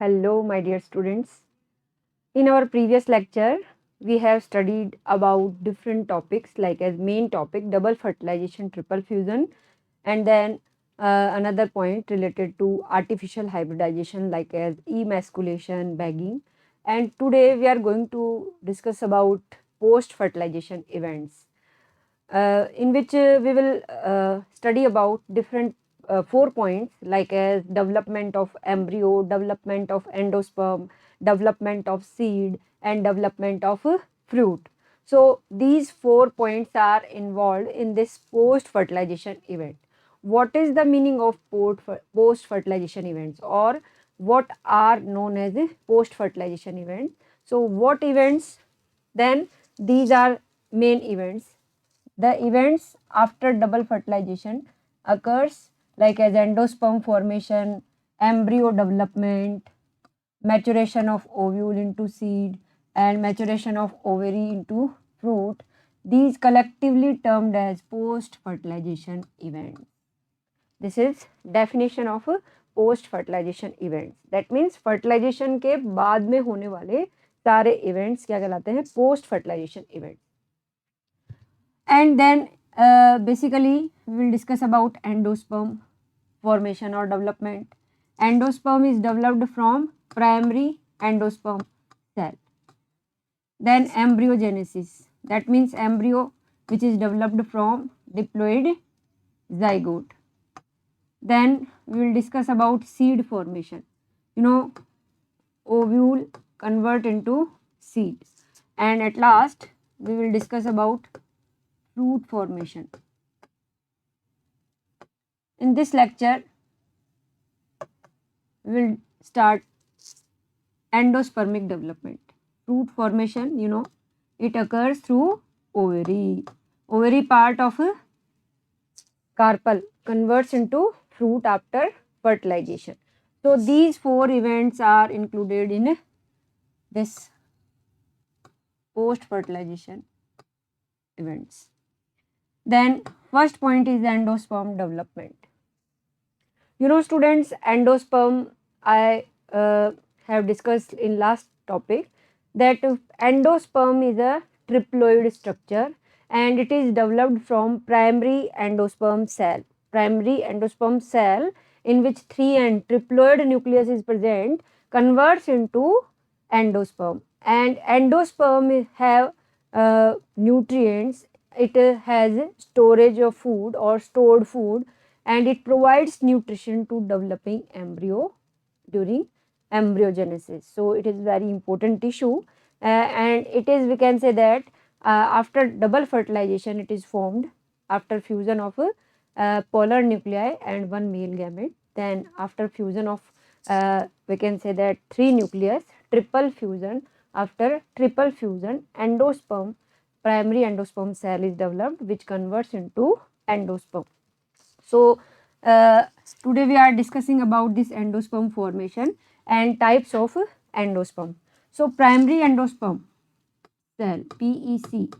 Hello, my dear students. In our previous lecture, we have studied about different topics like as main topic double fertilization, triple fusion, and then another point related to artificial hybridization like as emasculation, bagging. And today we are going to discuss about post fertilization events in which we will study about different 4 points like as development of embryo, development of endosperm, development of seed and development of fruit. So these 4 points are involved in this post fertilization event. What is the meaning of post fertilization events, or what are known as post fertilization events? So what events? Then these are main events. The events after double fertilization occurs like as endosperm formation, embryo development, maturation of ovule into seed and maturation of ovary into fruit. These collectively termed as post fertilization events. This is definition of post fertilization events. That means fertilization के बाद में होने वाले सारे events क्या कहलाते हैं? Post fertilization events. And then basically we will discuss about endosperm formation or development. Endosperm is developed from primary endosperm cell. Then embryogenesis, that means embryo which is developed from diploid zygote. Then we will discuss about seed formation. Ovule convert into seed. And at last we will discuss about fruit formation. In this lecture, we will start endospermic development. Fruit formation, it occurs through ovary. Ovary part of a carpel converts into fruit after fertilization. So these 4 events are included in this post fertilization events. Then first point is endosperm development. Students, endosperm I have discussed in last topic that endosperm is a triploid structure and it is developed from primary endosperm cell. Primary endosperm cell in which 3N triploid nucleus is present converts into endosperm, and endosperm have nutrients. It has storage of food or stored food, and it provides nutrition to developing embryo during embryogenesis. So it is very important tissue, and it is, we can say that after double fertilization it is formed after fusion of polar nuclei and one male gamete. Then after fusion of we can say that 3 nucleus, triple fusion. After triple fusion, endosperm, primary endosperm cell is developed which converts into endosperm. So today we are discussing about this endosperm formation and types of endosperm. So primary endosperm cell, PEC,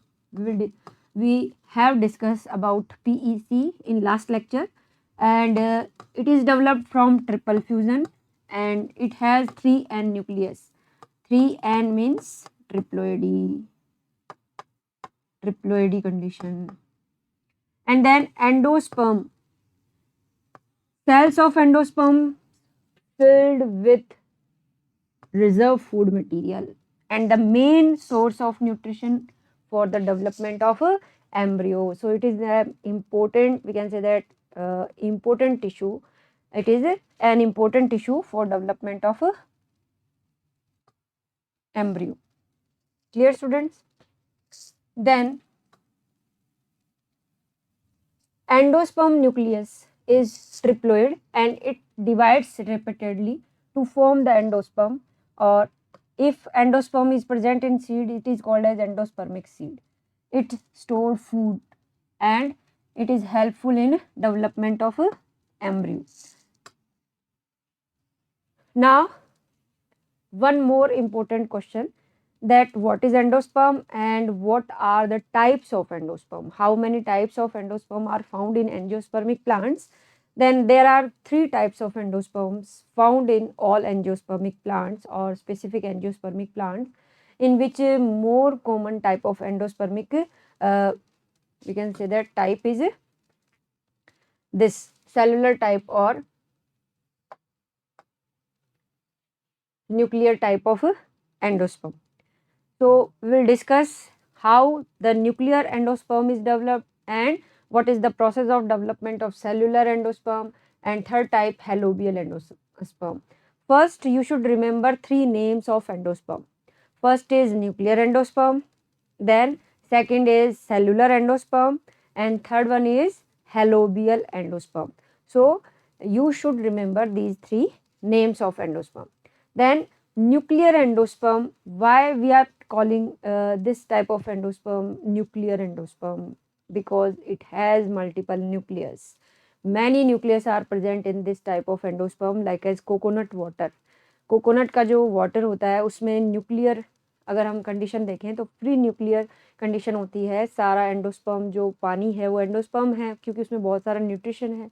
we have discussed about PEC in last lecture, and it is developed from triple fusion and it has 3N nucleus. 3N means triploidy condition. And then endosperm, cells of endosperm filled with reserve food material and the main source of nutrition for the development of a embryo. So it is an important, we can say that important tissue. It is an important tissue for development of a embryo. Clear, students? Then endosperm nucleus is triploid and it divides repeatedly to form the endosperm, or if endosperm is present in seed, it is called as endospermic seed. It stores food and it is helpful in development of a embryo. Now one more important question, that what is endosperm and what are the types of endosperm, how many types of endosperm are found in angiospermic plants. Then there are three types of endosperms found in all angiospermic plants or specific angiospermic plants, in which a more common type of endospermic, we can say that type is this cellular type or nuclear type of endosperm. So we will discuss how the nuclear endosperm is developed and what is the process of development of cellular endosperm, and third type halobial endosperm. First, you should remember three names of endosperm. First is nuclear endosperm, then second is cellular endosperm, and third one is halobial endosperm. So you should remember these three names of endosperm. Then nuclear endosperm, why we are calling this type of endosperm nuclear endosperm? Because it has multiple nucleus. Many nucleus are present in this type of endosperm, like as coconut water. Coconut का जो water होता है उसमें nuclear, अगर हम condition देखें तो free nuclear condition होती है. सारा एंडोस्पर्म जो पानी है वो एंडोस्पर्म है क्योंकि उसमें बहुत सारा न्यूट्रिशन है.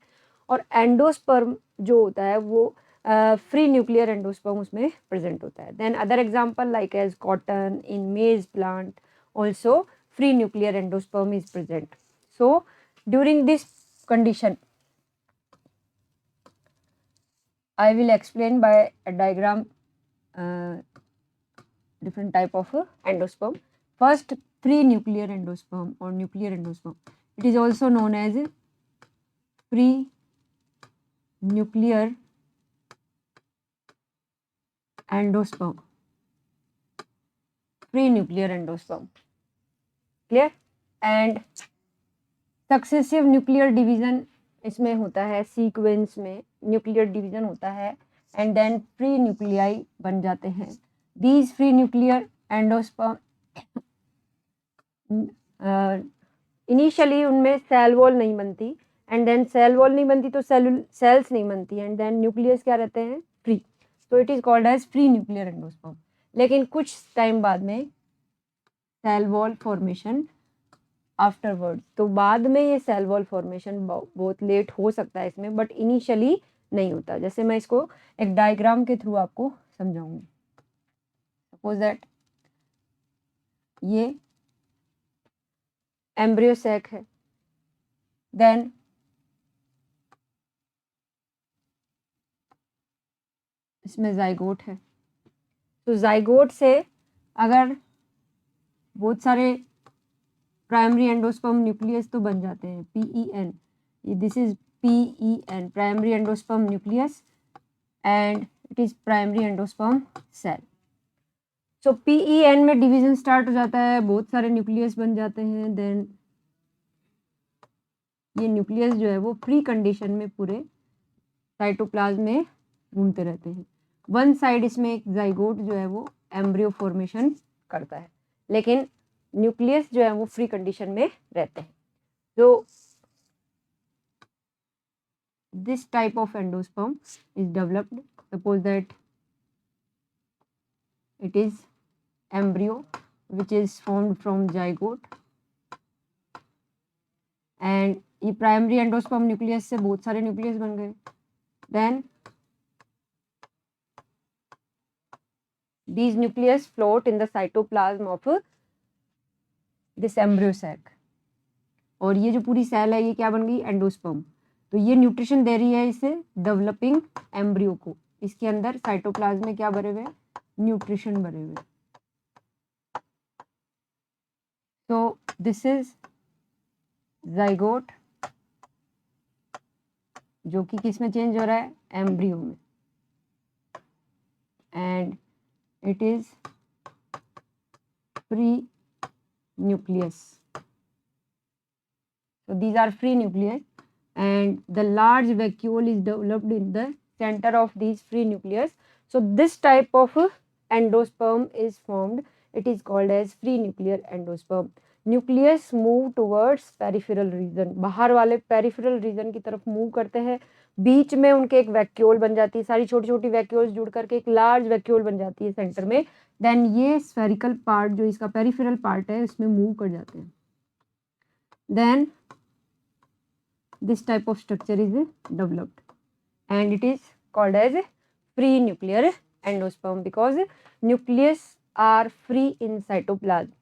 और एंडोस्पर्म जो होता है वो फ्री न्यूक्लियर एंडोस्पर्म उसमें प्रेजेंट होता है. Then other example like as cotton, in maize plant also free nuclear endosperm is present. So during this condition I will explain by a diagram different type of endosperm. First, free nuclear endosperm or nuclear endosperm. It is also known as free nuclear endosperm. Free nuclear endosperm. Clear? And successive nuclear division इसमें होता है, sequence में nuclear division होता है and then free nuclei बन जाते हैं. These free nuclear endosperm initially उनमें सेल वॉल नहीं बनती एंड देन सेल वॉल नहीं बनती तो सेल्स नहीं बनती एंड देन न्यूक्लियस क्या रहते हैं, फ्री. तो it is called as free nuclear endosperm. लेकिन कुछ टाइम बाद में सेल वॉल फॉर्मेशन आफ्टरवर्ड, तो बाद में ये सेल वॉल फॉर्मेशन बहुत लेट हो सकता है इसमें, बट इनिशियली नहीं होता. जैसे मैं इसको एक डायग्राम के थ्रू आपको समझाऊंगी. सपोज दैट ये एम्ब्रियो सैक है, देन इसमें जाइगोट है. तो जाइगोट से अगर बहुत सारे प्राइमरी एंडोस्पर्म न्यूक्लियस तो बन जाते हैं, PEN, this is PEN, primary endosperm nucleus, and it is primary endosperm cell. So PEN में डिवीजन स्टार्ट हो जाता है, बहुत सारे न्यूक्लियस बन जाते हैं. देन ये न्यूक्लियस जो है वो फ्री कंडीशन में पूरे साइटोप्लाज्म में घूमते रहते हैं. वन साइड इसमें एक जाइगोट जो है वो एम्ब्रियो फॉर्मेशन करता है, लेकिन न्यूक्लियस जो है वो फ्री कंडीशन में रहते हैं. तो this type of endosperm is developed. Suppose that it is embryo which is formed from zygote, and ये प्राइमरी एंडोस्पर्म न्यूक्लियस से बहुत सारे न्यूक्लियस बन गए. Then these nucleus float in the cytoplasm of this embryo sac. और ये जो पूरी सेल है ये क्या बन गई, एंडोस्पर्म. तो ये न्यूट्रिशन दे रही है इसे डेवलपिंग एम्ब्रियो को. इसके अंदर साइटोप्लाज्म में क्या भरे हुए, न्यूट्रिशन भरे हुए. तो दिस इज जाइगोट जो कि किस में चेंज हो रहा है, एम्ब्रियो में, and it is free nucleus. So these are free nucleus and the large vacuole is developed in the center of these free nucleus. So this type of endosperm is formed. It is called as free nuclear endosperm. Nucleus move towards peripheral region. बाहर वाले peripheral region की तरफ move करते हैं. बीच में उनके एक vacuole बन जाती है, सारी छोटी छोटी वैक्यूल्स जुड़ करके एक लार्ज वैक्यूल बन जाती है सेंटर में. देन ये स्फेरिकल पार्ट जो इसका पेरिफेरल पार्ट है इसमें मूव कर जाते हैं. Then this type of structure is developed and it is called as free nuclear endosperm because nucleus are free in cytoplasm.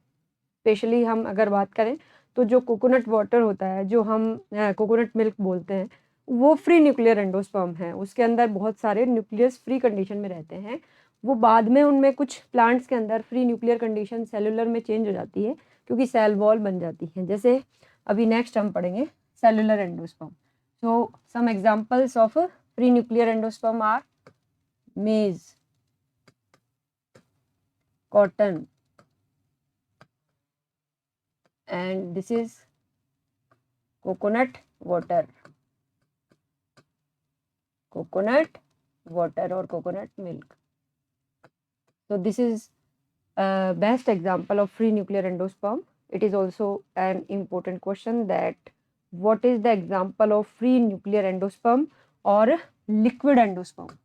Specially हम अगर बात करें तो जो कोकोनट वाटर होता है, जो हम कोकोनट मिल्क बोलते हैं, वो फ्री न्यूक्लियर एंडोस्पर्म है। उसके अंदर बहुत सारे न्यूक्लियस फ्री कंडीशन में रहते हैं। वो बाद में उनमें कुछ प्लांट्स के अंदर फ्री न्यूक्लियर कंडीशन सेलुलर में चेंज हो जाती है क्योंकि सेल वॉल बन जाती है। जैसे अभी नेक्स्ट हम पढ़ेंगे cellular endosperm. So some examples of free nuclear endosperm are maize, cotton, and this is coconut water or coconut milk. So this is a best example of free nuclear endosperm. It is also an important question that what is the example of free nuclear endosperm or liquid endosperm?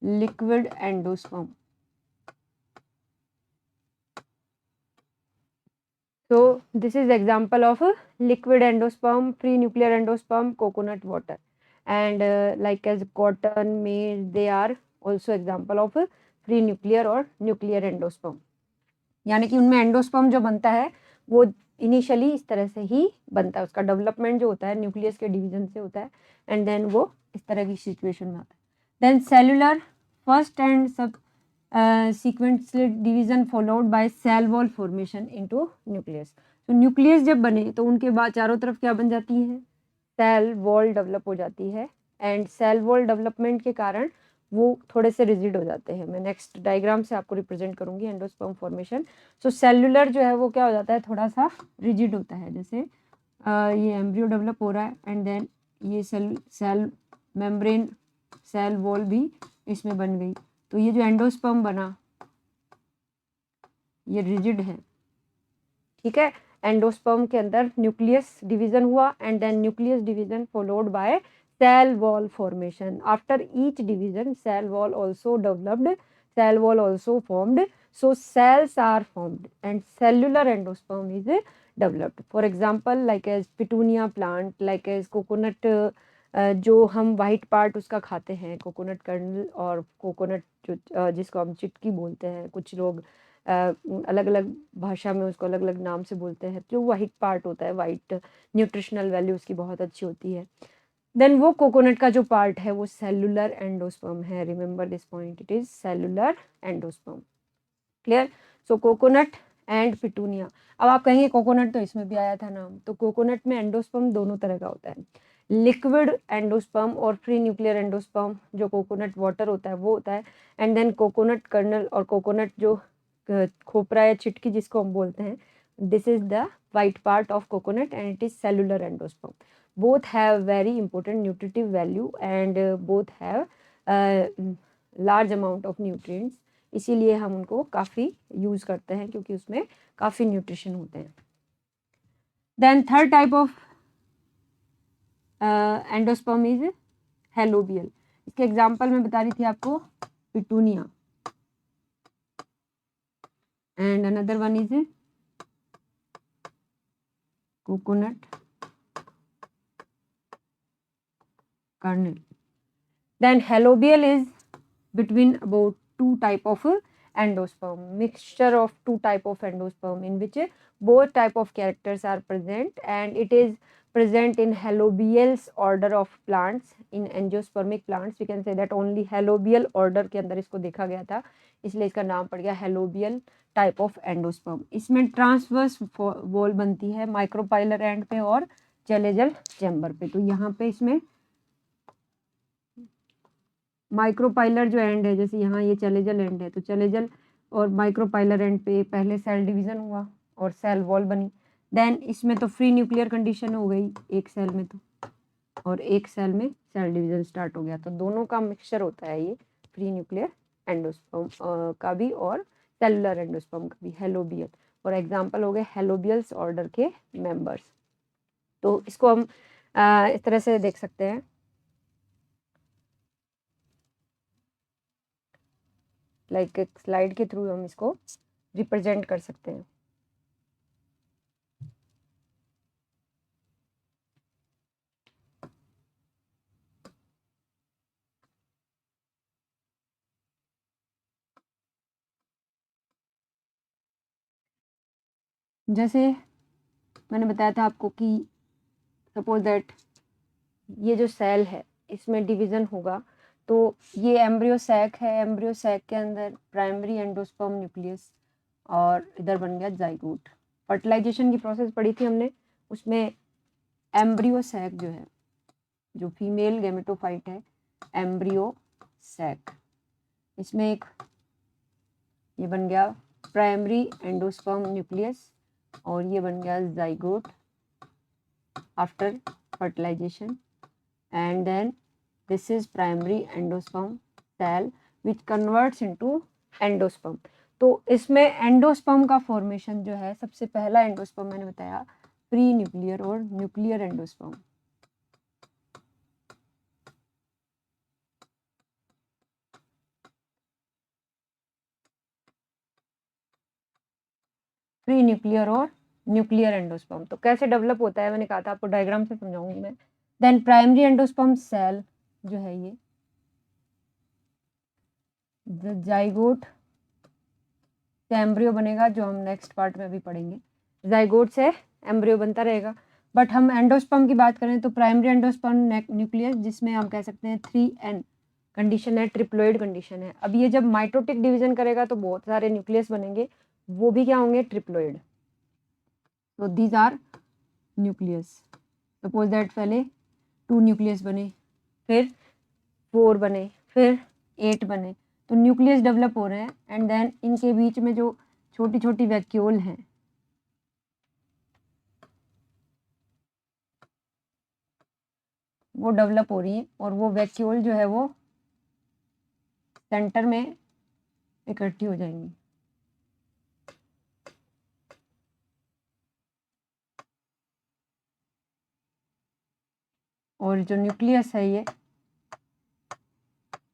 Liquid endosperm. So this is example of a liquid endosperm, free nuclear endosperm, coconut water, and like as cotton, maize, they are also example of a free nuclear or nuclear endosperm. यानी कि उनमें endosperm जो बनता है वो initially इस तरह से ही बनता है, उसका डेवलपमेंट जो होता है न्यूक्लियस के डिवीजन से होता है एंड देन वो इस तरह की सिचुएशन में आता है। Then cellular first and subsequential division followed by cell wall formation into nucleus. तो न्यूक्लियस जब बने तो उनके बाद चारों तरफ क्या बन जाती है, सेल वॉल डेवलप हो जाती है एंड सेल वॉल डेवलपमेंट के कारण वो थोड़े से रिजिड हो जाते हैं। मैं नेक्स्ट डायग्राम से आपको रिप्रेजेंट करूंगी एंडोस्पर्म फॉर्मेशन। सो सेलुलर जो है वो क्या हो जाता है, थोड़ा सा रिजिड होता है। जैसे ये एम्ब्रियो डेवलप हो रहा है एंड देन ये सेल मेम्ब्रेन सेल वॉल भी इसमें बन गई, तो ये जो एंडोस्पर्म बना ये रिजिड है, ठीक है। एंडोस्पर्म के अंदर न्यूक्लियस डिवीजन हुआ and then nucleus division followed by cell wall formation. After each division cell wall also developed, cell wall also formed, so cells are formed and cellular endosperm is developed. For example like as petunia plant, like as coconut, जो हम white part उसका खाते हैं coconut colonel और coconut जो जिसको हम चिटकी बोलते हैं, कुछ लोग अलग अलग भाषा में उसको अलग अलग नाम से बोलते हैं। जो वाइट पार्ट होता है, वाइट न्यूट्रिशनल वैल्यू उसकी बहुत अच्छी होती है। देन वो कोकोनट का जो पार्ट है वो सेलुलर एंडोस्पर्म है। Remember this point, it is cellular endosperm. Clear. So coconut and petunia. अब आप कहेंगे कोकोनट तो इसमें भी आया था नाम, तो कोकोनट में एंडोस्पर्म दोनों तरह का होता है, लिक्विड एंडोस्पर्म और फ्री न्यूक्लियर एंडोस्पर्म। जो कोकोनट वाटर होता है वो होता है एंड देन कोकोनट कर्नल और कोकोनट जो खोपरा या चिटकी जिसको हम बोलते हैं, this is the white part of coconut and it is cellular endosperm. both have very important nutritive value and both have large amount of nutrients, इसीलिए हम उनको काफ़ी यूज़ करते हैं क्योंकि उसमें काफ़ी न्यूट्रिशन होते हैं। Then third type of endosperm is helobial. इसके एग्जांपल मैं बता रही थी आपको petunia and another one is coconut kernel. Then halobial is between about two type of endosperm, mixture of two type of endosperm in which both type of characters are present and it is present in halobials order of plants. In angiospermic plants we can say that only halobial order के अंदर इसको देखा गया था, इसलिए इसका नाम पड़ गया halobial type of endosperm. इसमें ट्रांसवर्स वॉल बनती है माइक्रोपाइलर एंड पे और चेलेजल चैम्बर पे। तो यहाँ पे इसमें माइक्रोपाइलर जो एंड है, जैसे यहाँ ये चेलेजल एंड है, तो चेलेजल और माइक्रोपाइलर एंड पे पहले सेल डिवीजन हुआ और सेल वॉल बनी। देन इसमें तो फ्री न्यूक्लियर कंडीशन हो गई एक सेल में, तो और एक सेल में सेल डिवीजन स्टार्ट हो गया। तो दोनों का मिक्सचर होता है ये फ्री न्यूक्लियर एंडोस्पर्म का भी और सेलुलर एंडोस्पर्म का भी, हेलोबियल। और एग्जाम्पल हो गए हेलोबियल्स ऑर्डर के मेंबर्स। तो इसको हम इस तरह से देख सकते हैं, लाइक एक स्लाइड के थ्रू हम इसको रिप्रेजेंट कर सकते हैं। जैसे मैंने बताया था आपको कि सपोज दैट ये जो सेल है इसमें डिवीजन होगा, तो ये एम्ब्रियो सैक है, एम्ब्रियो सैक के अंदर प्राइमरी एंडोस्पर्म न्यूक्लियस और इधर बन गया जाइगोट। फर्टिलाइजेशन की प्रोसेस पढ़ी थी हमने, उसमें एम्ब्रियो सैक जो है, जो फीमेल गैमेटोफाइट है, एम्ब्रियो सैक, इसमें एक ये बन गया प्राइमरी एंडोस्पर्म न्यूक्लियस और ये बन गया zygote after fertilization, and then this is primary endosperm cell which converts into endosperm। तो इसमें एंडोस्पर्म का फॉर्मेशन जो है, सबसे पहला एंडोस्पर्म मैंने बताया प्री न्यूक्लियर और न्यूक्लियर एंडोस्पर्म। प्री न्यूक्लियर और न्यूक्लियर एंडोस्पर्म तो कैसे डेवलप होता है मैंने कहा था आपको, डायग्राम से समझाऊंगी मैं। देन प्राइमरी एंडोस्पर्म सेल जो है ये जाइगोट से एम्ब्रियो बनेगा, जो हम नेक्स्ट पार्ट में भी पढ़ेंगे। जाइगोट से एम्ब्रियो बनता रहेगा, बट हम एंडोस्पर्म की बात करें तो प्राइमरी एंडोस्पर्म न्यूक्लियस, जिसमें हम कह सकते हैं 3n कंडीशन है, ट्रिप्लोइड कंडीशन है। अब ये जब माइटोटिक डिवीजन करेगा तो बहुत सारे न्यूक्लियस बनेंगे, वो भी क्या होंगे, ट्रिप्लोइड। तो these are nucleus. Suppose that पहले 2 न्यूक्लियस बने, फिर 4 बने, फिर 8 बने, तो न्यूक्लियस डेवलप हो रहे हैं। एंड देन इनके बीच में जो छोटी छोटी वैक्यूल हैं, वो डेवलप हो रही हैं, और वो वैक्यूल जो है वो सेंटर में इकट्ठी हो जाएंगी। और जो न्यूक्लियस है ये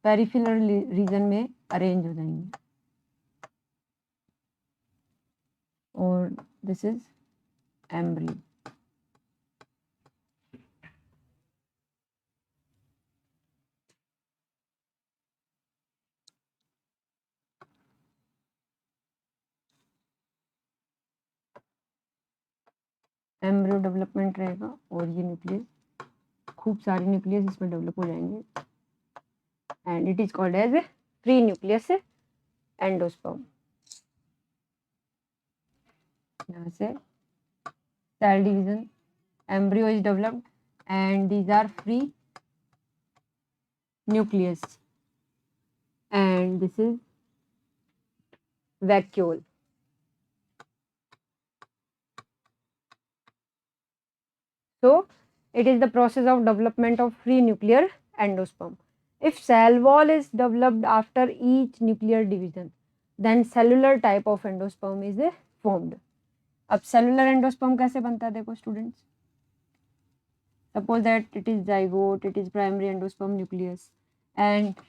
पेरिफेरल रीजन में अरेंज हो जाएंगे। और this is embryo. Embryo development रहेगा और ये न्यूक्लियस, खूब सारे न्यूक्लियस इसमें डेवलप हो जाएंगे, and it is called as pre nucleus endosperm. यहाँ से cell division, embryo is developed and these are free nucleus and this is vacuole। So it is the process of development of free nuclear endosperm। If cell wall is developed after each nuclear division, then cellular type of endosperm is formed। अब cellular endosperm कैसे बनता है देखो students, suppose that it is zygote, it is primary endosperm nucleus and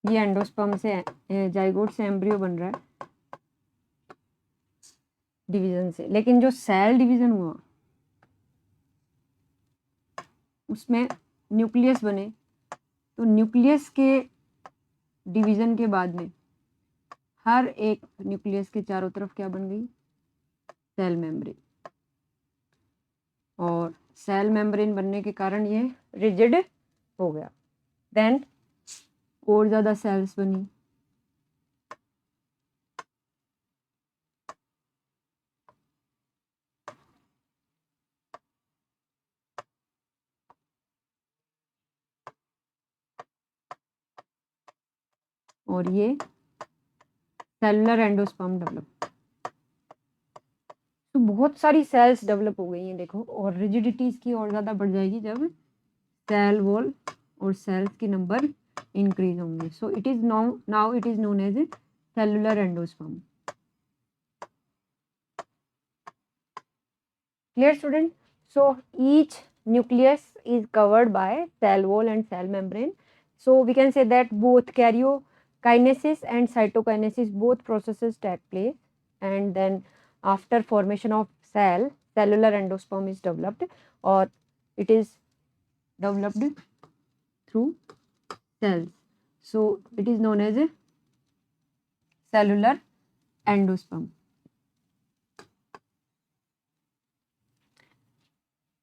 ये endosperm से zygote से embryo बन रहा है डिवीजन से। लेकिन जो सेल डिवीजन हुआ उसमें न्यूक्लियस बने, तो न्यूक्लियस के डिवीजन के बाद में हर एक न्यूक्लियस के चारों तरफ क्या बन गई, सेल मेम्ब्रेन। और सेल मेम्ब्रेन बनने के कारण ये रिजिड हो गया। देन और ज़्यादा सेल्स बनी, और ये सेलुलर एंडोस्पर्म डेवलप। तो बहुत सारी सेल्स डेवलप हो गई हैं देखो, और रिजिडिटी इसकी और ज़्यादा बढ़ जाएगी जब सेल वॉल और सेल्स की नंबर इंक्रीज होंगे। So it is now it is known as cellular endosperm. Clear student? So each nucleus is covered by cell wall and cell membrane. So we can say that both karyokinesis and cytokinesis, both processes take place, and then after formation of cell, cellular endosperm is developed, or it is developed through cells. So it is known as a cellular endosperm.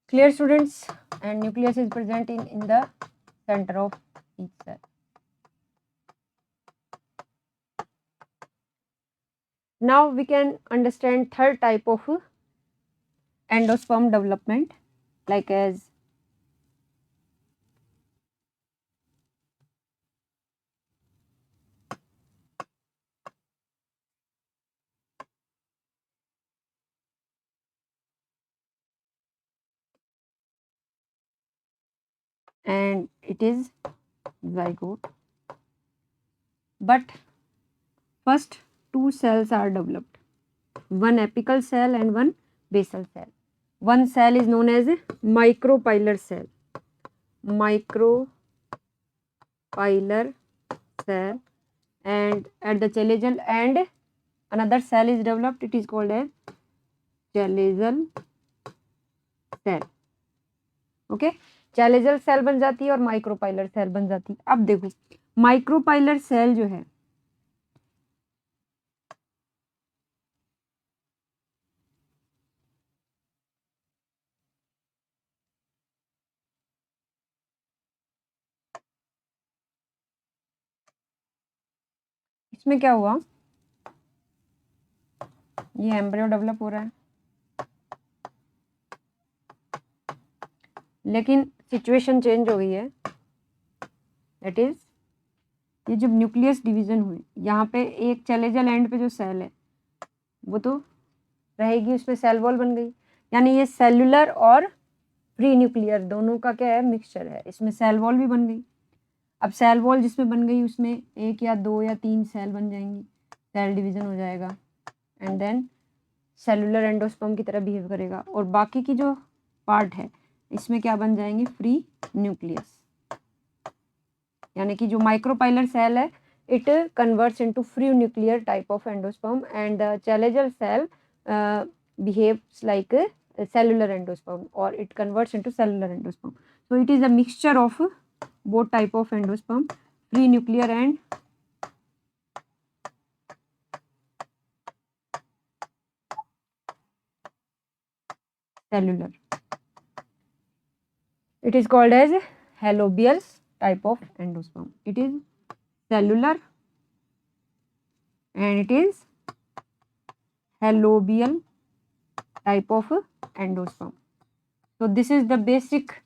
Clear, students? And nucleus is present in the center of each cell. Now we can understand third type of endosperm development, like as and it is zygote. But first two cells are developed, one apical cell and one basal cell. One cell is known as a micropylar cell. Micropylar cell, and at the chalazal end another cell is developed, it is called as chalazal cell. Okay, chalazal cell बन जाती है और micropylar cell बन जाती है. अब देखो micropylar cell जो है इसमें क्या हुआ, ये एम्ब्रियो डेवलप हो रहा है, लेकिन सिचुएशन चेंज हो गई है. दैट इज ये जब न्यूक्लियस डिवीजन हुई, यहाँ पे एक चैलेजल एंड पे जो सेल है वो तो रहेगी, उसमें सेल वॉल बन गई. यानी ये सेलुलर और प्री न्यूक्लियर दोनों का क्या है, मिक्सचर है. इसमें सेल वॉल भी बन गई. अब सेल वॉल जिसमें बन गई उसमें एक या दो या तीन सेल बन जाएंगी, सेल डिवीजन हो जाएगा, एंड देन सेलुलर एंडोस्पर्म की तरह बिहेव करेगा. और बाकी की जो पार्ट है इसमें क्या बन जाएंगे, फ्री न्यूक्लियस. यानी कि जो माइक्रोपाइलर सेल है it converts into free nuclear type of endosperm, and the chalazal cell behaves like a cellular endosperm, or it converts into cellular endosperm. So it is a mixture of both type of endosperm, free nuclear and cellular. It is called as halobial type of endosperm. It is cellular and it is halobial type of endosperm. So this is the basic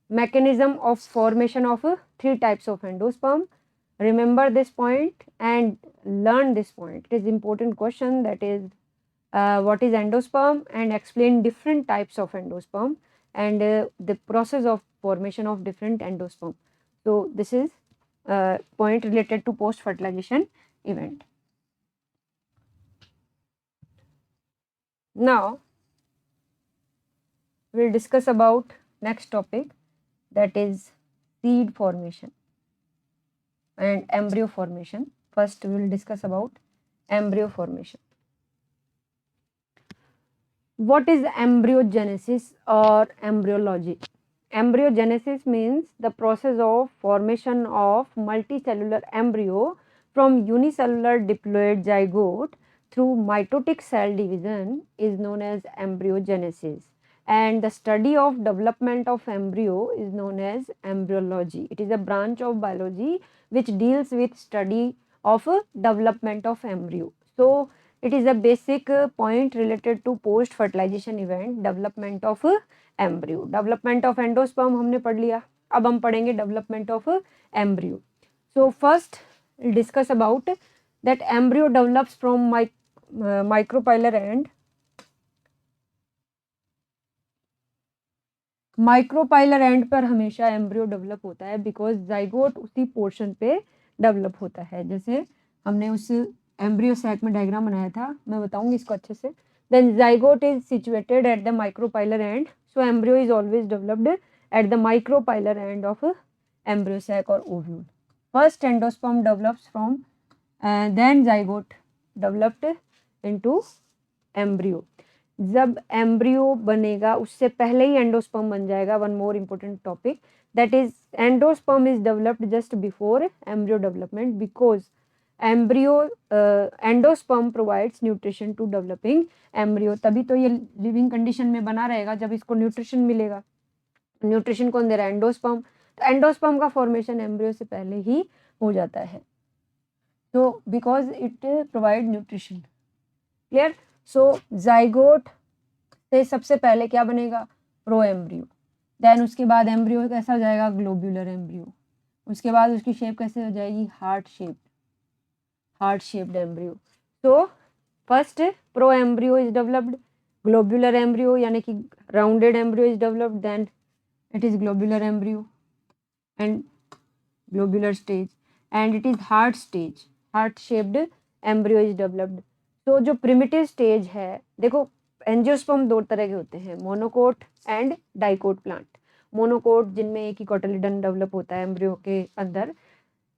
mechanism of formation of three types of endosperm. Remember this point and learn this point. It is important question, that is what is endosperm, and explain different types of endosperm and the process of formation of different endosperm. So this is point related to post fertilization event. Now we will discuss about next topic, that is seed formation and embryo formation. First we will discuss about embryo formation. What is embryogenesis or embryology? Embryogenesis means the process of formation of multicellular embryo from unicellular diploid zygote through mitotic cell division is known as embryogenesis, and the study of development of embryo is known as embryology. It is a branch of biology which deals with study of development of embryo. So it is a basic point related to post fertilization event, development of embryo. Development of endosperm हमने पढ़ लिया, अब हम पढ़ेंगे development of embryo. So first we'll discuss about that embryo develops from micropylar end. Micropylar and पर हमेशा embryo develop होता है, बिकॉज जाइगोट उसी पोर्शन पे डेवलप होता है. जैसे हमने उस एम्ब्रियो सैक में डायग्राम बनाया था, मैं बताऊंगी इसको अच्छे से. Then zygote is situated at the micropylar end, so embryo is always developed at the micropylar end of embryo sac और ovule. First endosperm develops from, then zygote developed into embryo. जब embryo बनेगा उससे पहले ही endosperm बन जाएगा। One more important topic, that is endosperm is developed just before embryo development because endosperm provides nutrition to developing embryo। तभी तो ये लिविंग कंडीशन में बना रहेगा जब इसको न्यूट्रिशन मिलेगा। न्यूट्रिशन कौन दे रहा है? एंडोस्पर्म। तो एंडोस्पर्म का फॉर्मेशन एम्ब्रियो से पहले ही हो जाता है, तो because it provide nutrition. Clear? So zygote से सबसे पहले क्या बनेगा? Pro embryo. देन उसके बाद एम्ब्रियो कैसा हो जाएगा? Globular embryo. उसके बाद उसकी शेप कैसे हो जाएगी? Heart shaped embryo. तो first pro embryo is developed, globular embryo यानी कि rounded embryo is developed, then it is globular embryo and globular stage and it is heart shaped embryo is developed। तो जो primitive stage है, देखो angiosperm दो तरह के होते हैं, monocot and dicot plant. Monocot जिनमें एक ही कोटिलिडन डेवलप होता है एम्ब्रियो के अंदर,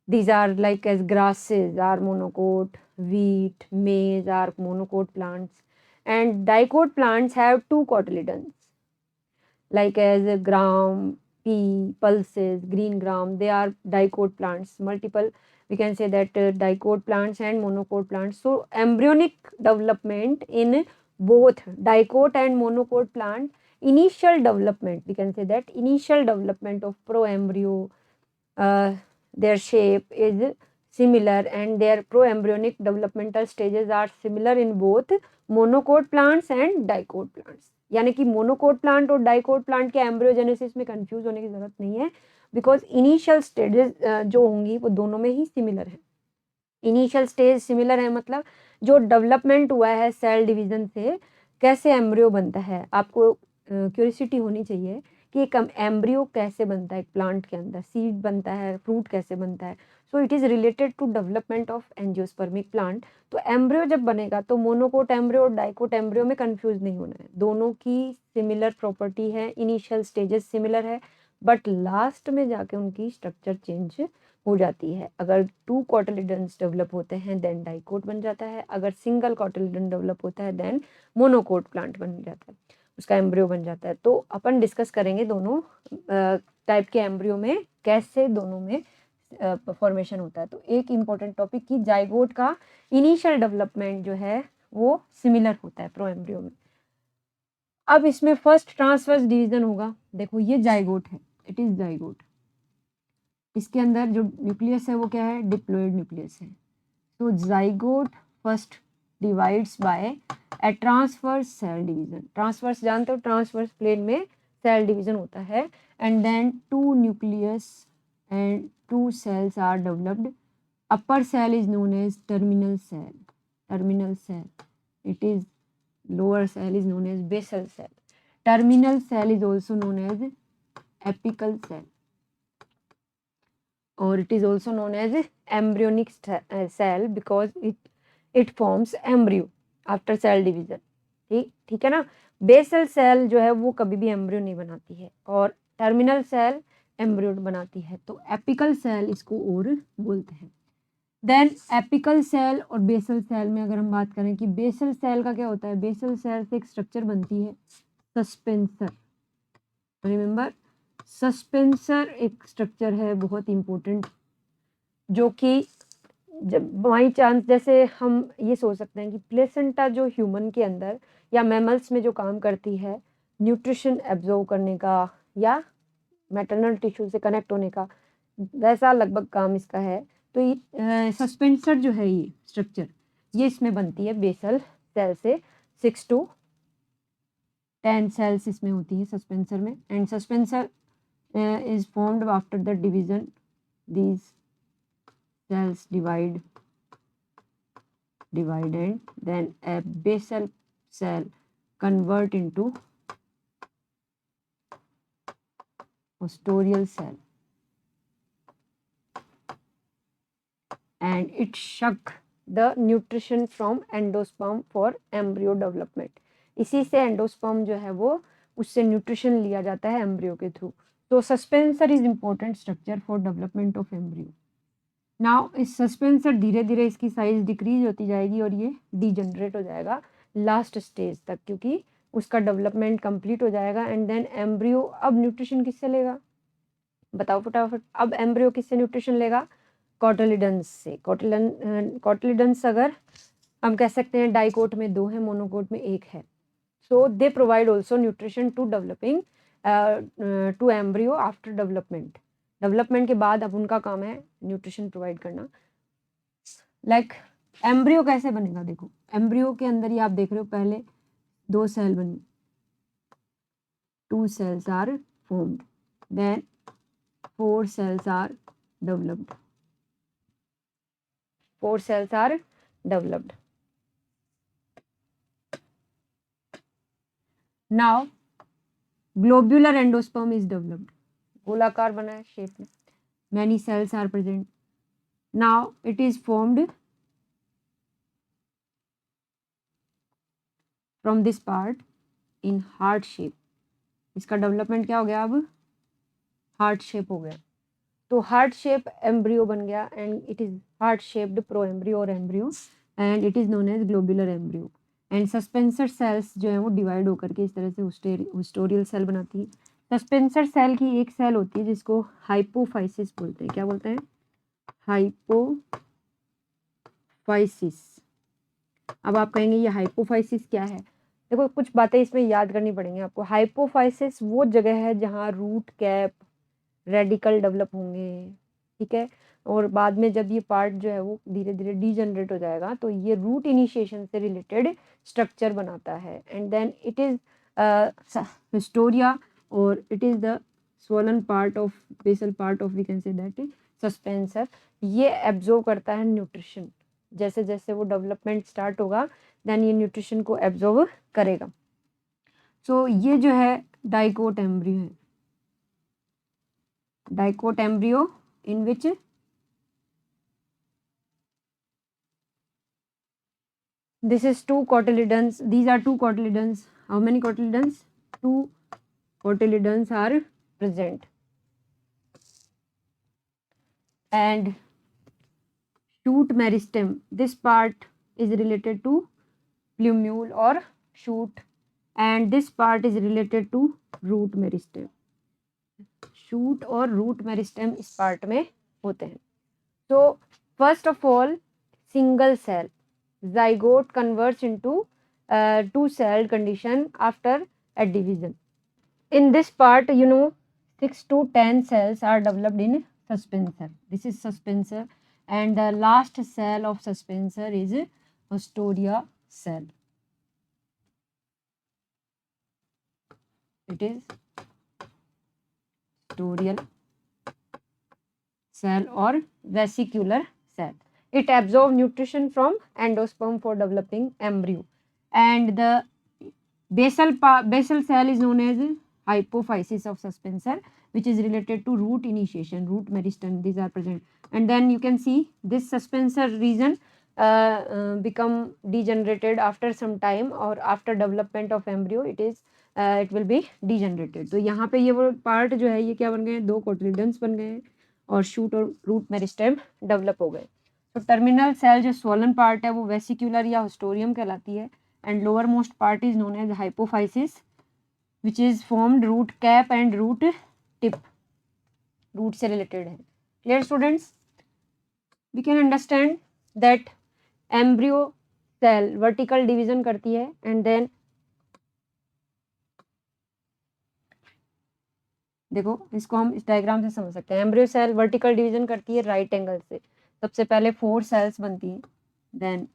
these are like as grasses are monocot, wheat, maize are monocot plants, and dicot plants have two cotyledons like as gram, pea, pulses, green gram, they are dicot plants, multiple we can say that dicot plants and monocot plants। So embryonic development in both dicot and monocot plant, initial development we can say that initial development of pro embryo, their shape is similar and their pro-embryonic developmental stages are similar in both monocot plants and dicot plants। यानी कि monocot plant और dicot plant के embryogenesis में confuse होने की जरूरत नहीं है, बिकॉज इनिशियल स्टेजेस जो होंगी वो दोनों में ही सिमिलर है। इनिशियल स्टेज सिमिलर है मतलब जो डेवलपमेंट हुआ है सेल डिवीजन से, कैसे एम्ब्रियो बनता है, आपको क्यूरियोसिटी होनी चाहिए कि एक एम्ब्रियो कैसे बनता है, एक प्लांट के अंदर सीड बनता है, फ्रूट कैसे बनता है। So it is related to development of angiospermic plant. तो एम्ब्रियो जब बनेगा तो मोनोकोट एम्ब्रियो और डाइकोट एम्ब्रियो में कंफ्यूज नहीं होना है, दोनों की सिमिलर प्रॉपर्टी है, इनिशियल स्टेजेस सिमिलर है, बट लास्ट में जाके उनकी स्ट्रक्चर चेंज हो जाती है। अगर टू कोटिलिडन्स डेवलप होते हैं देन डाइकोट बन जाता है, अगर सिंगल कोटिलिडन डेवलप होता है देन मोनोकोट प्लांट बन जाता है, उसका एम्ब्रियो बन जाता है। तो अपन डिस्कस करेंगे दोनों टाइप के एम्ब्रियो में कैसे दोनों में फॉर्मेशन होता है। तो एक इम्पॉर्टेंट टॉपिक कि जाइगोट का इनिशियल डेवलपमेंट जो है वो सिमिलर होता है प्रो एम्ब्रियो में। अब इसमें फर्स्ट ट्रांसवर्स डिवीजन होगा, देखो ये जाइगोट है, इट इज जाइगोट, इसके अंदर जो न्यूक्लियस है वो क्या है? डिप्लॉइड न्यूक्लियस है। तो zygote first divides by a transverse cell division. Transverse जानते हो, ट्रांसवर्स प्लेन में सेल डिवीजन होता है, and then two nucleus and two cells are developed। Upper cell is known as terminal cell, it is lower cell is known as basal cell। Terminal cell is also known as apical cell or it is also known as embryonic cell because it forms embryo after cell division। ठीक है ना। Basal cell जो है वो कभी भी embryo नहीं बनाती है और टर्मिनल सेल एम्ब्रियो बनाती है, तो एपिकल सेल इसको और बोलते हैं। देन एपिकल सेल और बेसल सेल में अगर हम बात करें कि बेसल सेल का क्या होता है, बेसल सेल से एक स्ट्रक्चर बनती है सस्पेंसर। रिमेंबर, सस्पेंसर एक स्ट्रक्चर है बहुत इंपॉर्टेंट, जो कि जब बाई चांस जैसे हम ये सोच सकते हैं कि प्लेसेंटा जो ह्यूमन के अंदर या मैमल्स में जो काम करती है न्यूट्रिशन एब्जॉर्व करने का या मैटरनल टिश्यू से कनेक्ट होने का, वैसा लगभग काम इसका है। तो ये सस्पेंसर जो है ये स्ट्रक्चर ये इसमें बनती है बेसल सेल से। 6 to 10 सेल्स इसमें होती है सस्पेंसर में, and suspensor is formed after the division, these cells divide and then a basal cell convert into posterior cell and it suck the nutrition from endosperm for embryo development। इसी से endosperm जो है वो उससे nutrition लिया जाता है embryo के थ्रू। तो suspensor is important structure for development of embryo. Now इस सस्पेंसर धीरे धीरे इसकी साइज डिक्रीज होती जाएगी और ये डीजनरेट हो जाएगा, लास्ट स्टेज तक, क्योंकि उसका डेवलपमेंट कंप्लीट हो जाएगा एंड देन एम्ब्रियो अब न्यूट्रिशन किससे लेगा, बताओ फटाफट। अब एम्ब्रियो किससे न्यूट्रिशन लेगा, कोटिलिडन्स से। कोटिलिडन्स अगर हम कह सकते हैं डाइकोट में 2 है, मोनोकोट में 1 है। So they provide also nutrition to developing to embryo after development. Development के बाद अब उनका काम है न्यूट्रिशन प्रोवाइड करना। लाइक एम्ब्रियो कैसे बनेगा, देखो एम्ब्रियो के अंदर ही आप देख रहे हो पहले 2 सेल बनी, 2 cells are formed, then 4 cells are developed, 4 cells are developed. Now globular endosperm is developed, गोलाकार बना है शेप में, many cells are present. Now it is formed from this part in heart shape. इसका development क्या हो गया, अब heart shape हो गया। तो हार्ट शेप एम्ब्रियो बन गया and it is heart shaped pro embryo और embryo and it is known as globular embryo. And suspensor cells जो है वो डिवाइड होकर के इस तरह से हिस्टोरियल सेल बनाती है। सस्पेंसर सेल की एक सेल होती है जिसको हाइपोफाइसिस बोलते हैं। क्या बोलते हैं, हाइपोफाइसिस। अब आप कहेंगे ये हाइपोफाइसिस क्या है, देखो कुछ बातें इसमें याद करनी पड़ेंगी आपको। हाइपोफाइसिस वो जगह है जहाँ रूट कैप रेडिकल डेवलप होंगे, ठीक है, और बाद में जब ये पार्ट जो है वो धीरे धीरे डीजनरेट हो जाएगा तो ये रूट इनिशिएशन से रिलेटेड स्ट्रक्चर बनाता है एंड देन इट इज हिस्टोरिया और it is the swollen part of basal part of we can say that suspensor. ये एब्जॉर्ब करता है न्यूट्रिशन, जैसे जैसे वो डेवलपमेंट स्टार्ट होगा देन ये न्यूट्रिशन को एब्जॉर्ब करेगा। सो ये जो है डाइकोट एम्ब्रियो है, dicot embryo in which this is 2 cotyledons, these are 2 cotyledons. How many cotyledons, 2 cotyledons are present and shoot meristem, this part is related to plumule or shoot and this part is related to root meristem. Shoot और root meristem इस part में होते हैं। तो first of all single cell zygote converts into two-celled condition after a division. In this part, 6 to 10 cells are developed in suspensor. This is suspensor and the last cell of suspensor is Ostoria cell. It is Ostorial cell or vesicular cell. It absorbs nutrition from endosperm for developing embryo and the basal cell is known as hypophysis of suspensor which is related to root initiation, root meristem, these are present and then you can see this suspensor region become degenerated after some time or after development of embryo it will be degenerated. तो यहाँ पे ये वो part जो है ये क्या बन गए, 2 कोटिलिडन्स बन गए और शूट और रूट मेरिस्टेम डेवलप हो गए। तो टर्मिनल सेल जो स्वॉलन पार्ट है वो वेसिकुलर या हिस्टोरियम कहलाती है and lower most part is known as hypophysis which is formed root cap and root tip, root से रिलेटेड है। Clear students, we can understand that embryo cell vertical division करती है and then देखो इसको हम इस डायग्राम से समझ सकते हैं। एम्ब्रियो सेल वर्टिकल डिवीजन करती है राइट एंगल से, सबसे पहले 4 सेल्स बनती हैं then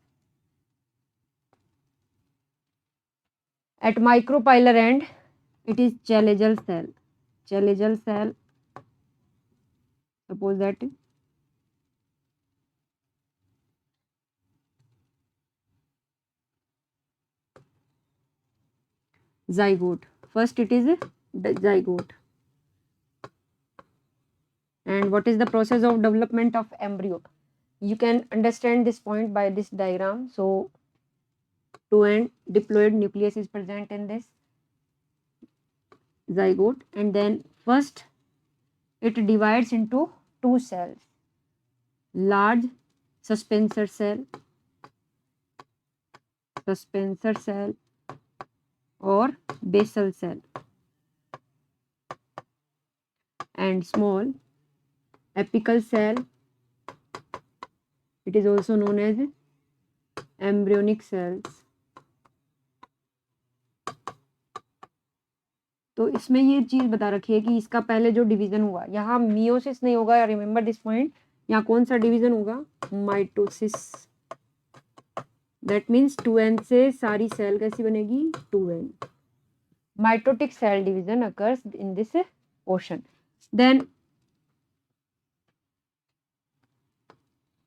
at micropylar end it is chalazial cell, chalazial cell, suppose that zygote, first it is the zygote and what is the process of development of embryo, you can understand this point by this diagram. So 2 end diploid nucleus is present in this zygote and then first it divides into 2 cells, large suspensor cell suspensor cell और basal cell, and small apical cell, it is also known as embryonic cells. तो इसमें ये चीज बता रखी है कि इसका पहले जो डिवीजन हुआ, यहाँ मियोसिस नहीं होगा, रिमेंबर दिस पॉइंट। यहाँ कौन सा डिवीजन होगा? माइटोसिस। दैट मीन्स 2n से सारी सेल कैसी बनेगी? 2n। Mitotic cell division occurs in this portion. Then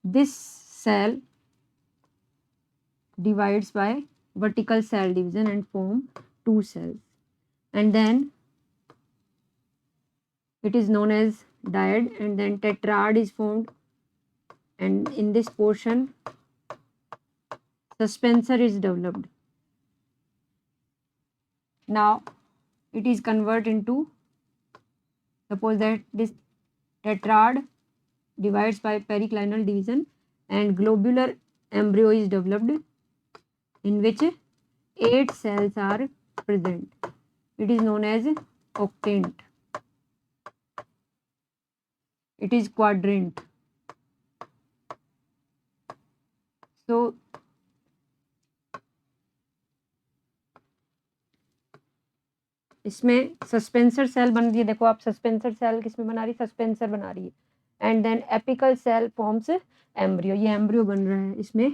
this cell divides by vertical cell division and form two cells, and then it is known as dyad, and then tetrad is formed, and in this portion suspensor is developed. Now it is converted into, suppose that this tetrad divides by periclinal division and globular embryo is developed in which 8 cells are present. It is known as octant. It is quadrant. So इसमें suspensor cell बन रही है, देखो आप suspensor cell किसमें बना रही है? सस्पेंसर बना रही है। And then apical cell forms embryo, ये एम्ब्रियो बन रहा है इसमें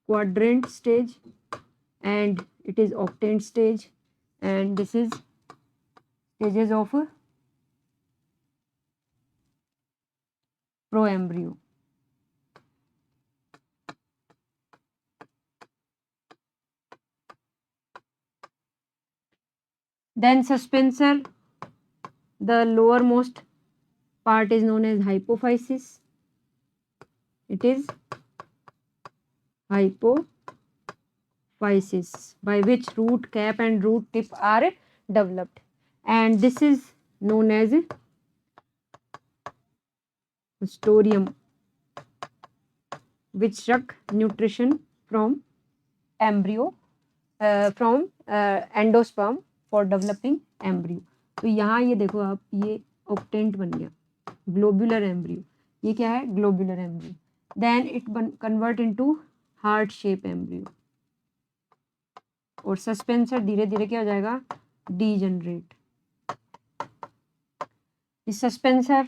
quadrant stage and it is octant stage, and this is stages of proembryo. Then suspensor, the lowermost part is known as hypophysis. It is hypophysis by which root cap and root tip are developed, and this is known as storium, which suck nutrition from embryo from endosperm for developing embryo. तो यहाँ ये देखो आप, ये octant बन गया, globular embryo, ये क्या है? globular embryo. Then it convert into heart shape embryo, और सस्पेंसर धीरे धीरे क्या हो जाएगा? degenerate. इस suspensor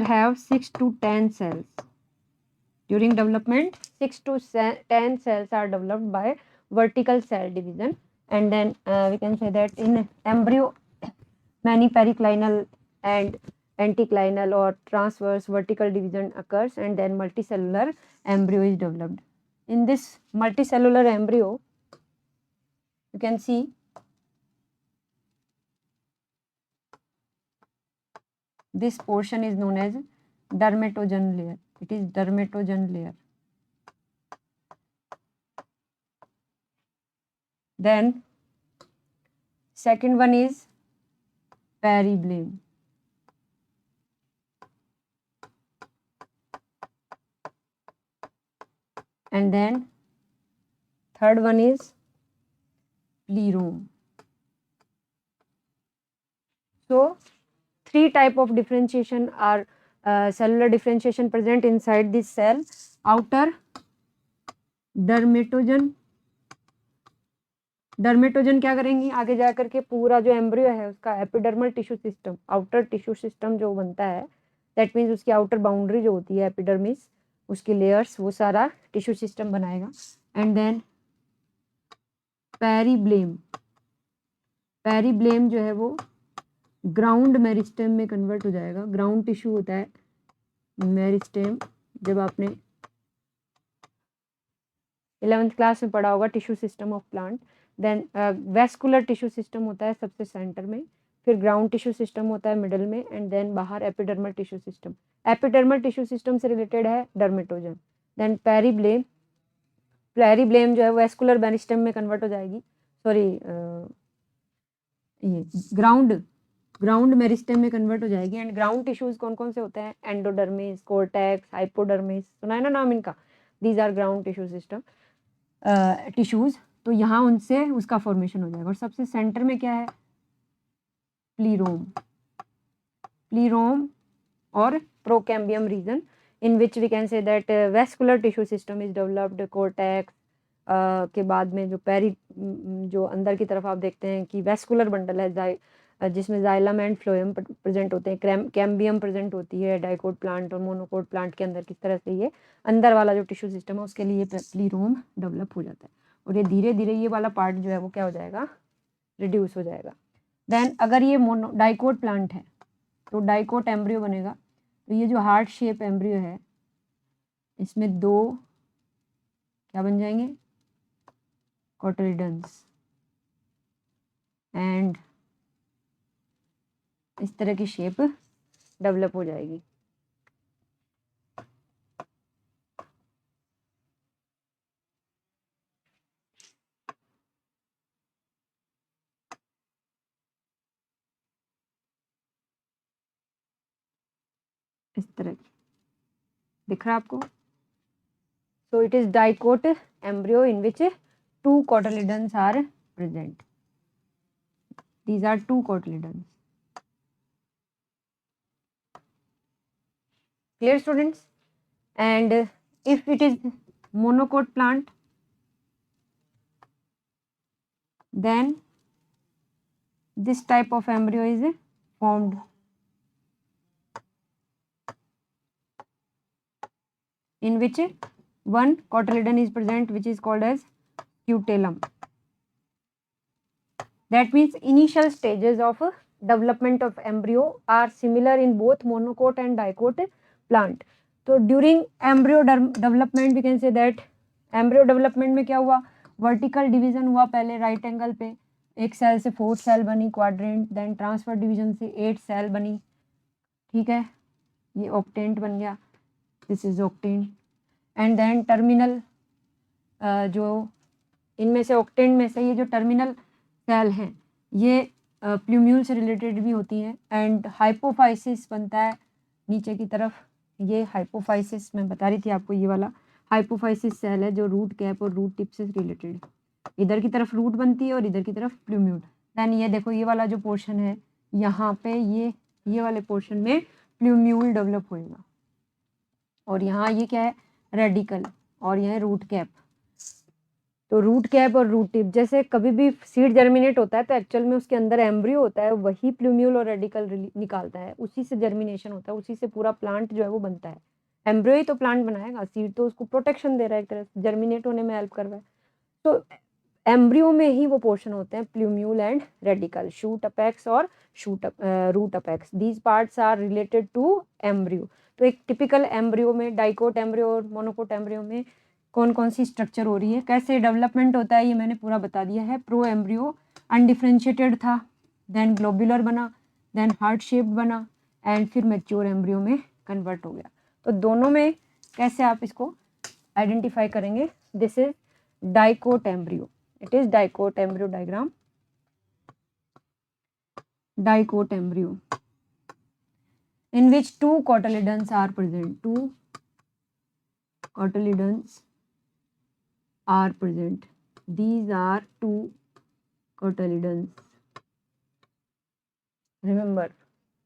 have 6 to 10 cells. During development, 6 to 10 cells are developed by vertical cell division, and then we can say that in embryo many periclinal and anticlinal or transverse vertical division occurs, and then multicellular embryo is developed. In this multicellular embryo, you can see this portion is known as dermatogen layer. It is dermatogen layer. Then second one is peribleum. And then third one is plerome. So 3 type of differentiation are cellular differentiation present inside this cell. Outer dermatogen क्या करेंगी आगे जाकर के? पूरा जो embryo है उसका epidermal tissue system, outer tissue system जो बनता है, दैट मीन्स उसकी आउटर बाउंड्री जो होती है एपिडर्मिस, उसकी लेयर्स, वो सारा टिश्यू सिस्टम बनाएगा. एंड देन पेरीब्लेम जो है वो ग्राउंड मेरिस्टेम में कन्वर्ट हो जाएगा. ग्राउंड टिश्यू होता है मेरिस्टेम, जब आपने 11th क्लास में पढ़ा होगा tissue system of plant. Then vascular tissue system होता है सबसे सेंटर में, फिर ग्राउंड टिश्यू सिस्टम होता है मिडल में, एंड देन बाहर epidermal tissue system. Epidermal tissue system से रिलेटेड है डर्मेटोजन. देन पेरीब्लेम जो है वेस्कुलर मेरिस्टेम में कन्वर्ट हो जाएगी, सॉरी ये ग्राउंड ग्राउंड मेरिस्टेम में कन्वर्ट हो जाएगी। एंड ग्राउंड टिश्यूज कौन कौन से होते हैं? एंडोडर्मिस, कोर्टेक्स, हाइपोडर्मिस, सुना है ना नाम इनका? These are ground tissue system tissues. तो यहाँ उनसे उसका फॉर्मेशन हो जाएगा। और सबसे सेंटर में क्या है? प्लीरोम, प्लीरोम और procambium region, in which we can say that vascular tissue system is developed, cortex के बाद में जो जो अंदर की तरफ आप देखते हैं कि वैस्कुलर बंडल है जिसमें जाइलम एंड फ्लोएम प्रेजेंट होते हैं, कैम्बियम प्रेजेंट होती है डाइकोट प्लांट और मोनोकोट प्लांट के अंदर। किस तरह से ये अंदर वाला जो टिश्यू सिस्टम है उसके लिए प्लीरोम डेवलप हो जाता है। और ये धीरे धीरे ये वाला पार्ट जो है वो क्या हो जाएगा? रिड्यूस हो जाएगा। देन अगर ये डाइकोट प्लांट है तो डाइकोट एम्ब्रियो बनेगा। तो ये जो हार्ट शेप एम्ब्रियो है इसमें दो क्या बन जाएंगे? कोटिलिडन्स। एंड इस तरह की शेप डेवलप हो जाएगी। इस तरह की दिख रहा है आपको? So it is dicot embryo in which two cotyledons are present. These are two cotyledons. Clear, students? And if it is monocot plant, then this type of embryo is formed. In which one cotyledon is present, which is called as scutellum. That means initial stages of development of embryo are similar in both monocot and dicot plant. So during embryo development we can say that embryo development में क्या हुआ? Vertical division हुआ पहले right angle पे, एक cell से 4 cell बनी quadrant, then transfer division से 8 सेल बनी, ठीक है, ये ऑक्टेंट बन गया, this is octant. And then terminal जो इनमें से ऑक्टेंट में से ये जो टर्मिनल सेल हैं ये प्लूम्यूल से रिलेटेड भी होती हैं। एंड हाइपोफाइसिस बनता है नीचे की तरफ, ये हाइपोफाइसिस मैं बता रही थी आपको, ये वाला हाइपोफाइसिस सेल है जो रूट कैप और रूट टिप से रिलेटेड, इधर की तरफ रूट बनती है और इधर की तरफ प्लूम्यूल। देन ये देखो ये वाला जो पोर्शन है यहाँ पे ये वाले पोर्शन में प्लूम्यूल डेवलप होएगा। और यहाँ ये क्या है? रेडिकल। और यह रूट कैप। तो रूट कैप और रूट टिप, जैसे कभी भी सीड जर्मिनेट होता है तो एक्चुअल में उसके अंदर एम्ब्रियो होता है, वही प्लूम्यूल और रेडिकल निकालता है, उसी से जर्मिनेशन होता है, उसी से पूरा प्लांट जो है वो बनता है। एम्ब्रियो ही तो प्लांट बनाएगा, सीड तो उसको प्रोटेक्शन दे रहा है, एक तरह से जर्मिनेट होने में हेल्प कर रहा है। तो एम्ब्रियो में ही वो पोर्शन होते हैं plumule and radicle, shoot apex और root apex. These parts are related to embryo. तो एक टिपिकल एम्ब्रियो में, डाइकोट एम्ब्रियो और मोनोकोट एम्ब्रियो में कौन कौन सी स्ट्रक्चर हो रही है, कैसे डेवलपमेंट होता है, ये मैंने पूरा बता दिया है। प्रो एम्ब्रियो अनडिफ्रेंशिएटेड था, देन ग्लोबुलर बना, देन हार्ट शेप्ड बना, एंड फिर मैच्योर एम्ब्रियो में कन्वर्ट हो गया। तो दोनों में कैसे आप इसको आइडेंटिफाई करेंगे? This is dicot embryo, it is dicot embryo diagram. Dicot embryo in which two cotyledons are present. Two cotyledons are present. These are two cotyledons. Remember,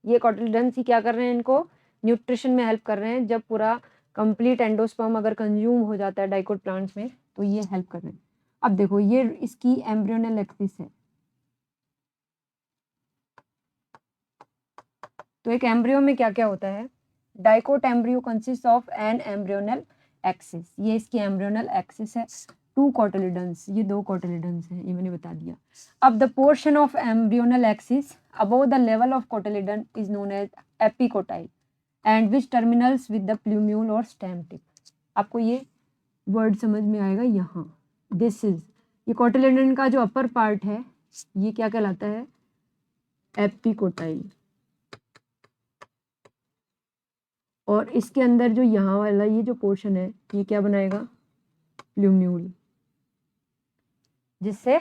ये cotyledons ही क्या कर रहे हैं? इनको न्यूट्रिशन में हेल्प कर रहे हैं। जब पूरा कंप्लीट एंडोस्पर्म अगर कंज्यूम हो जाता है डाइकोट प्लांट्स में तो ये हेल्प कर रहे हैं। अब देखो ये इसकी एम्ब्रियोनल एक्सिस है। तो एक एम्ब्रियो में क्या क्या होता है? Dicot embryo consist of an embryonal axis, ये इसकी एम्ब्रियोनल एक्सिस है। टू कोटिलिडन्स, ये दो कोटिलिडन्स हैं, ये मैंने बता दिया। अब the portion of embryonal axis above the level of cotyledon is known as epicotyl and which terminals with the plumule और स्टेम टिप। आपको ये वर्ड समझ में आएगा यहाँ। दिस इज, ये कोटिलिडन का जो अपर पार्ट है ये क्या कहलाता है? एपिकोटाइल। और इसके अंदर जो यहाँ वाला ये जो पोर्शन है ये क्या बनाएगा? प्लूम्यूल, जिससे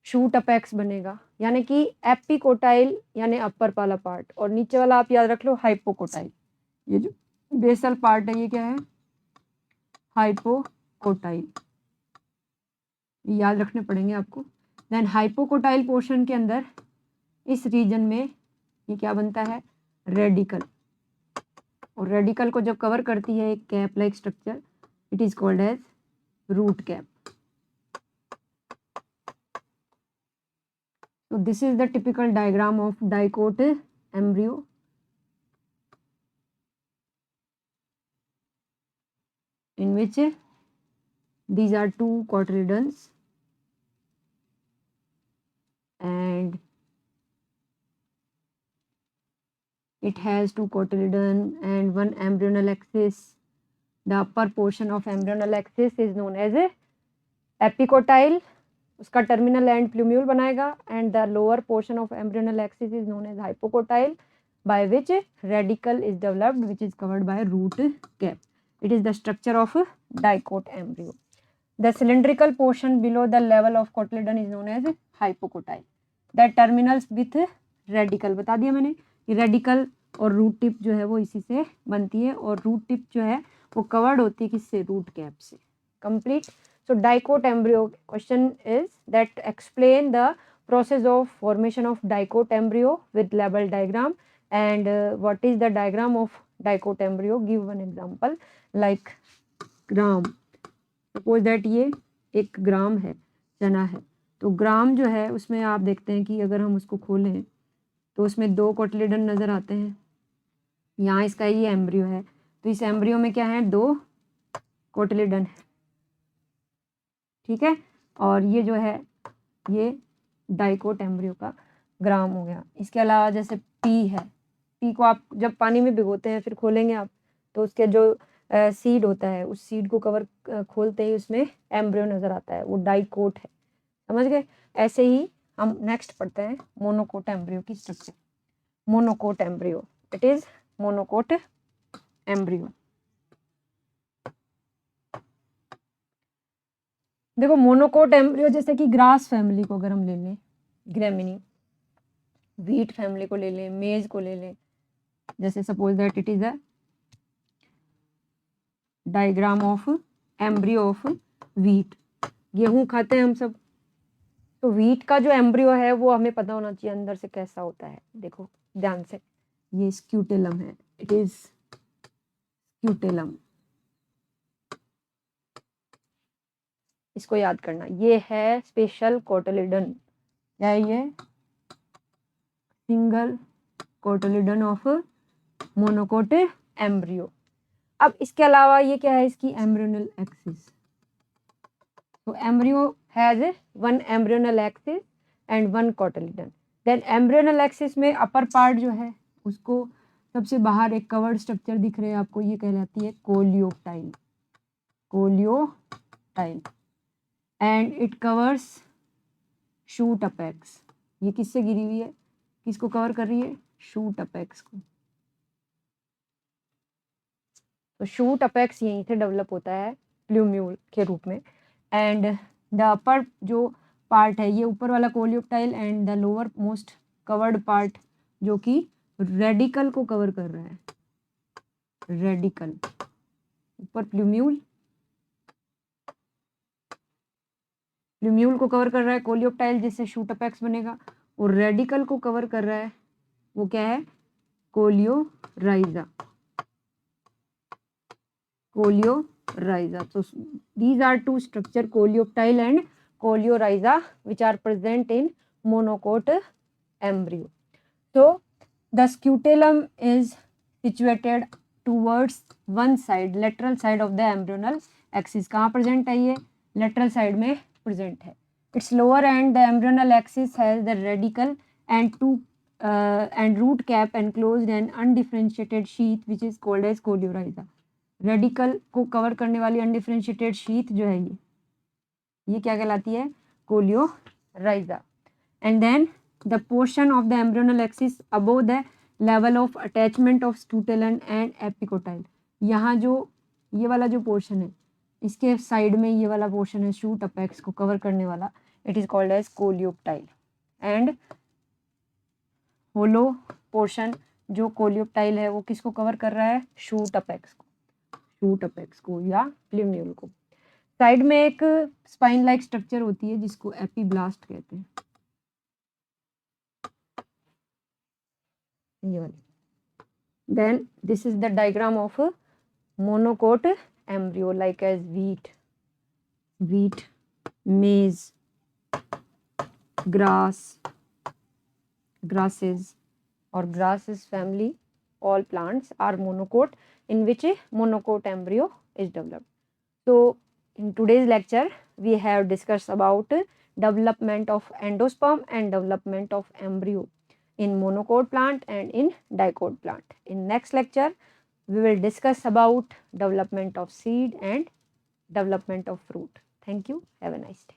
शूट अपेक्स बनेगा। यानी कि एपिकोटाइल यानी अपर वाला पार्ट, और नीचे वाला आप याद रख लो हाइपोकोटाइल। ये जो बेसल पार्ट है ये क्या है, हाइपोकोटाइल, याद रखने पड़ेंगे आपको। देन हाइपोकोटाइल पोर्शन के अंदर इस रीजन में ये क्या बनता है, रेडिकल, और रेडिकल को जब कवर करती है एक cap like structure, it is called as root cap. So this is the typical diagram of dicot embryo. In which these are two cotyledons and it has two cotyledon and one embryonal axis. The upper portion of embryonal axis is known as epicotyle, उसका terminal end plumule बनाएगा, and the lower portion of embryonal axis is known as hypocotyl by which radicle is developed which is covered by root cap. It is the structure of dicot embryo. The cylindrical portion below the level of cotyledon is known as hypocotyle. That terminals with radical, बता दिया मैंने, radical और root tip जो है वो इसी से बनती है, और रूट टिप जो है वो कवर्ड होती है किससे, रूट कैप से. Complete. So dicot embryo question is that explain the process of formation of dicot embryo with label diagram, and what is the diagram of dicot embryo. Give one example like gram. Suppose that ये एक ग्राम है, चना है, तो ग्राम जो है उसमें आप देखते हैं कि अगर हम उसको खोलें तो उसमें दो कोटिलेडन नज़र आते हैं. यहाँ इसका ये एम्ब्रियो है, तो इस एम्ब्रियो में क्या है, दो कोटिलेडन है. ठीक है, और ये जो है ये डाइकोट एम्ब्रियो का ग्राम हो गया. इसके अलावा जैसे पी है, पी को आप जब पानी में भिगोते हैं फिर खोलेंगे आप, तो उसके जो सीड होता है उस सीड को कवर खोलते ही उसमें एम्ब्रियो नज़र आता है, वो डाइकोट है. समझ गए. ऐसे ही हम नेक्स्ट पढ़ते हैं मोनोकोट एम्ब्रियो की structure. Monocot embryo, it is monocot embryo. देखो मोनोकोट एम्ब्रियो जैसे कि ग्रास फैमिली को अगर हम ले लें, ग्रेमिनी, व्हीट फैमिली को ले लें, मेज को ले लें, जैसे suppose that it is a diagram of embryo of wheat. गेहूं खाते हैं हम सब, तो व्हीट का जो एम्ब्रियो है वो हमें पता होना चाहिए अंदर से कैसा होता है. देखो ध्यान से, ये स्क्यूटेलम है, इट इज स्क्यूटेलम, इसको याद करना. ये है स्पेशल कोटिलेडन, या ये single cotyledon of monocot embryo. अब इसके अलावा ये क्या है, इसकी एम्ब्रियोनल एक्सिस. तो embryo has one embryonal axis and one cotyledon. Then embryonal axis में अपर पार्ट जो है उसको सबसे बाहर एक कवर्ड स्ट्रक्चर दिख रहे हैं आपको, ये कहलाती है coleoptile. Coleoptile and it covers shoot apex. ये किससे गिरी हुई है, किसको कवर कर रही है, शूट अपेक्स को. तो शूट अपेक्स यहीं से डेवलप होता है प्लूम्यूल के रूप में. एंड द अपर जो पार्ट है ये ऊपर वाला coleoptile and the lower most covered part जो कि रेडिकल को कवर कर रहा है. रेडिकल ऊपर प्लूम्यूल को कवर कर रहा है कोलियोटाइल, जिससे शूट अपेक्स बनेगा, और रेडिकल को कवर कर रहा है वो क्या है, coleorhiza. Coleorhiza. So these are two structure, coleoptile and coleorhiza, which are present in monocote embryo. So the scutellum is situated towards one side, lateral side of the embryonal axis. कहाँ present है ये, lateral side में present है. Its lower end, the embryonal axis has the radical and two and root cap enclosed and undifferentiated sheath which is called as coleorhiza. Radical को cover करने वाली undifferentiated sheath जो है ये क्या कहलाती है, coleorhiza. And then the portion of the embryonal axis above the level of attachment of scutellum and epicotyl. यहाँ जो ये वाला जो पोर्शन है इसके साइड में ये वाला पोर्शन है शूट अपेक्स को कवर करने वाला, it is called as coleoptile. And hollow portion जो कोलियोप्टाइल है वो किसको कवर कर रहा है, शूट अपेक्स को या लिम्यूल को। साइड में एक स्पाइन लाइक स्ट्रक्चर होती है जिसको एपीब्लास्ट कहते हैं, ये वाली। Then this is the diagram of monocot embryo like as wheat, maize, grasses or grasses family, all plants are monocote in which a monocote embryo is developed. So in today's lecture we have discussed about development of endosperm and development of embryo in monocote plant and in dicote plant. In next lecture we will discuss about development of seed and development of fruit. Thank you. Have a nice day.